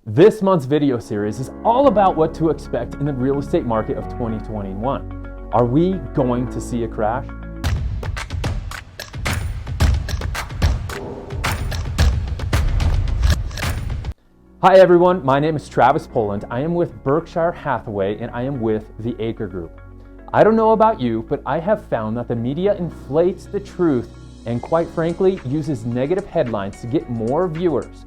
This month's video series is all about what to expect in the real estate market of 2021. Are we going to see a crash? Hi everyone, my name is Travis Poland. I am with Berkshire Hathaway and I am with the Acre Group. I don't know about you, but I have found that the media inflates the truth and quite frankly uses negative headlines to get more viewers.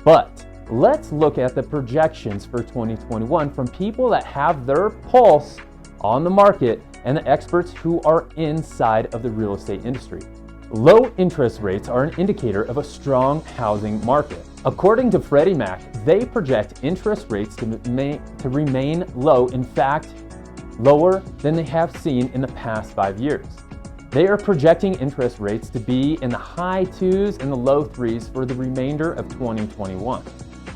But let's look at the projections for 2021 from people that have their pulse on the market and the experts who are inside of the real estate industry. Low interest rates are an indicator of a strong housing market. According to Freddie Mac, they project interest rates to remain low, in fact, lower than they have seen in the past 5 years. They are projecting interest rates to be in the high 2s and the low 3s for the remainder of 2021.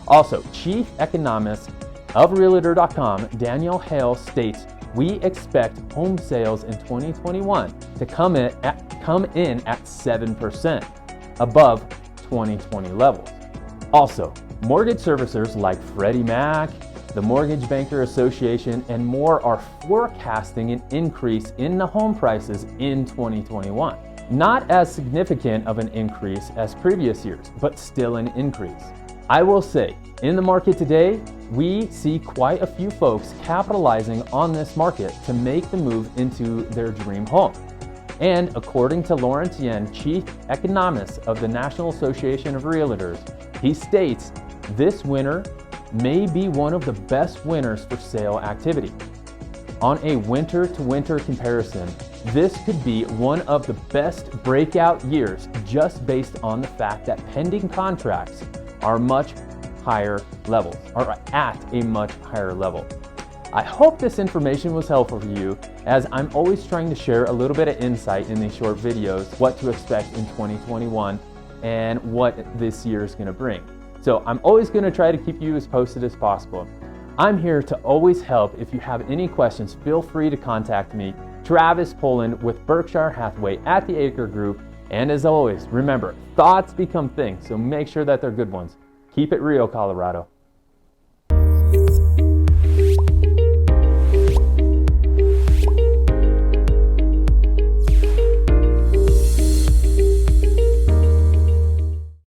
Also, Chief Economist of Realtor.com, Danielle Hale states, we expect home sales in 2021 to come in at 7%, above 2020 levels. Also, mortgage servicers like Freddie Mac, the Mortgage Banker Association, and more are forecasting an increase in the home prices in 2021. Not as significant of an increase as previous years, but still an increase. I will say, in the market today, we see quite a few folks capitalizing on this market to make the move into their dream home. And according to Lawrence Yen, Chief Economist of the National Association of Realtors, he states this winter may be one of the best winters for sale activity. On a winter-to-winter comparison, this could be one of the best breakout years just based on the fact that pending contracts are much higher levels, or at a much higher level. I hope this information was helpful for you, as I'm always trying to share a little bit of insight in these short videos, what to expect in 2021 and what this year is going to bring. So I'm always going to try to keep you as posted as possible. I'm here to always help. If you have any questions, feel free to contact me, Travis Poland with Berkshire Hathaway at the Acre Group. And as always, remember, thoughts become things, so make sure that they're good ones. Keep it real, Colorado.